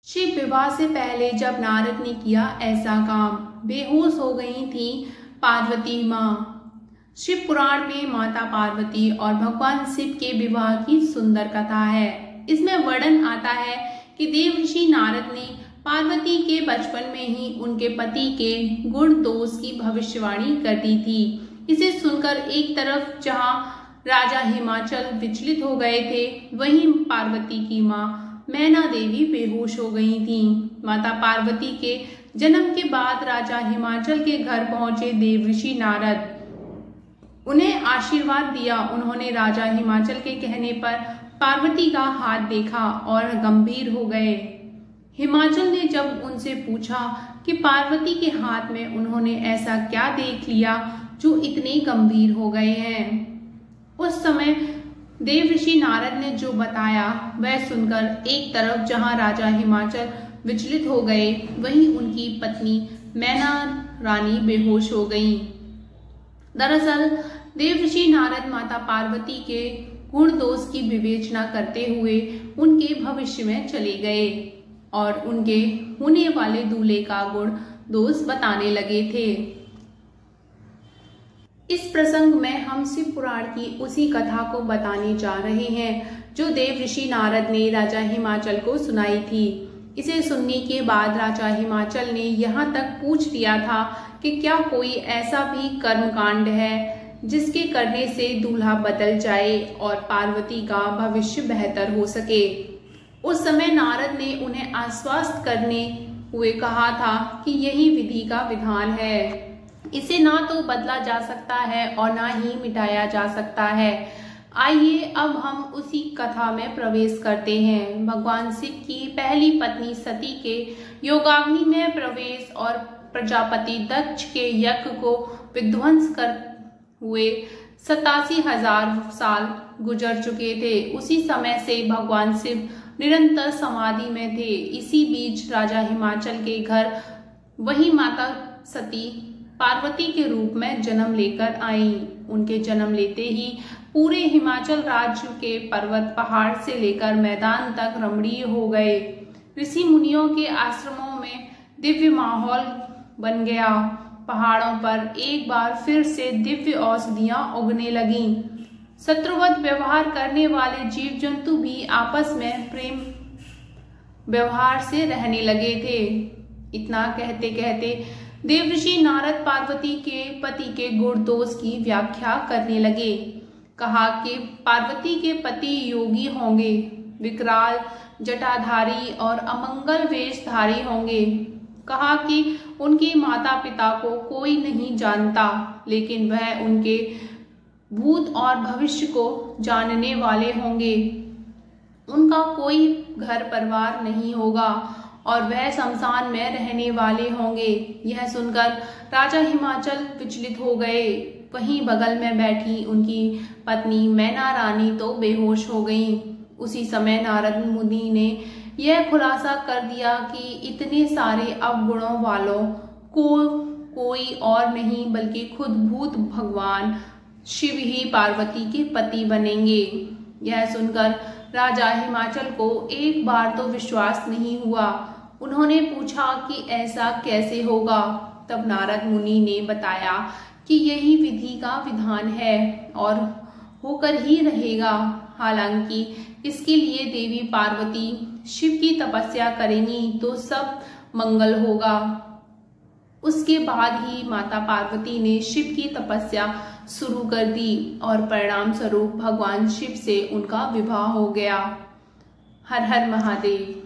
शिव विवाह से पहले जब नारद ने किया ऐसा काम, बेहोश हो गई थी पार्वती माँ। शिव पुराण में माता पार्वती और भगवान शिव के विवाह की सुंदर कथा है। इसमें वर्णन आता है कि देवर्षि नारद ने पार्वती के बचपन में ही उनके पति के गुण दोष की भविष्यवाणी कर दी थी। इसे सुनकर एक तरफ जहां राजा हिमाचल विचलित हो गए थे, वहीं पार्वती की माँ मैना देवी बेहोश हो गई थी। माता पार्वती के जन्म के बाद राजा हिमाचल के घर पहुंचे देवर्षि नारद, उन्हें आशीर्वाद दिया। उन्होंने राजा हिमाचल के कहने पर पार्वती का हाथ देखा और गंभीर हो गए। हिमाचल ने जब उनसे पूछा कि पार्वती के हाथ में उन्होंने ऐसा क्या देख लिया जो इतने गंभीर हो गए हैं, उस समय देवर्षि नारद ने जो बताया वह सुनकर एक तरफ जहां राजा हिमाचल विचलित हो गए, वहीं उनकी पत्नी मैना रानी बेहोश हो गईं। दरअसल देवर्षि नारद माता पार्वती के गुण दोष की विवेचना करते हुए उनके भविष्य में चले गए और उनके होने वाले दूल्हे का गुण दोष बताने लगे थे। इस प्रसंग में हम शिव पुराण की उसी कथा को बताने जा रहे हैं जो देवर्षि नारद ने राजा हिमाचल को सुनाई थी। इसे सुनने के बाद राजा हिमाचल ने यहाँ तक पूछ लिया था कि क्या कोई ऐसा भी कर्मकांड है जिसके करने से दूल्हा बदल जाए और पार्वती का भविष्य बेहतर हो सके। उस समय नारद ने उन्हें आश्वस्त करने हुए कहा था कि यही विधि का विधान है, इसे ना तो बदला जा सकता है और ना ही मिटाया जा सकता है। आइए अब हम उसी कथा में प्रवेश करते हैं। भगवान शिव की पहली पत्नी सती के योगाग्नि में प्रवेश और प्रजापति दक्ष के यज्ञ को विध्वंस कर हुए 87,000 साल गुजर चुके थे। उसी समय से भगवान शिव निरंतर समाधि में थे। इसी बीच राजा हिमाचल के घर वही माता सती पार्वती के रूप में जन्म लेकर आईं। उनके जन्म लेते ही पूरे हिमाचल राज्य के पर्वत पहाड़ से लेकर मैदान तक रमणीय हो गए। ऋषि मुनियों के आश्रमों में दिव्य माहौल बन गया। पहाड़ों पर एक बार फिर से दिव्य औषधियां उगने लगीं। शत्रुवत व्यवहार करने वाले जीव जंतु भी आपस में प्रेम व्यवहार से रहने लगे थे। इतना कहते कहते देवर्षि नारद पार्वती के पति के गुण दोष की व्याख्या करने लगे। कहा कि पार्वती के पति योगी होंगे, विकराल जटाधारी और अमंगल वेशधारी होंगे। कहा कि उनके माता पिता को कोई नहीं जानता, लेकिन वह उनके भूत और भविष्य को जानने वाले होंगे। उनका कोई घर परिवार नहीं होगा और वह शमशान में रहने वाले होंगे। यह सुनकर राजा हिमाचल विचलित हो गए। वहीं बगल में बैठी उनकी पत्नी मैना रानी तो बेहोश हो गईं। उसी समय नारद मुनि ने यह खुलासा कर दिया कि इतने सारे अवगुणों वालों को कोई और नहीं बल्कि खुद भूत भगवान शिव ही पार्वती के पति बनेंगे। यह सुनकर राजा हिमाचल को एक बार तो विश्वास नहीं हुआ। उन्होंने पूछा कि ऐसा कैसे होगा। तब नारद मुनि ने बताया कि यही विधि का विधान है और होकर ही रहेगा। हालांकि इसके लिए देवी पार्वती शिव की तपस्या करेंगी तो सब मंगल होगा। उसके बाद ही माता पार्वती ने शिव की तपस्या शुरू कर दी और परिणाम स्वरूप भगवान शिव से उनका विवाह हो गया। हर हर महादेव।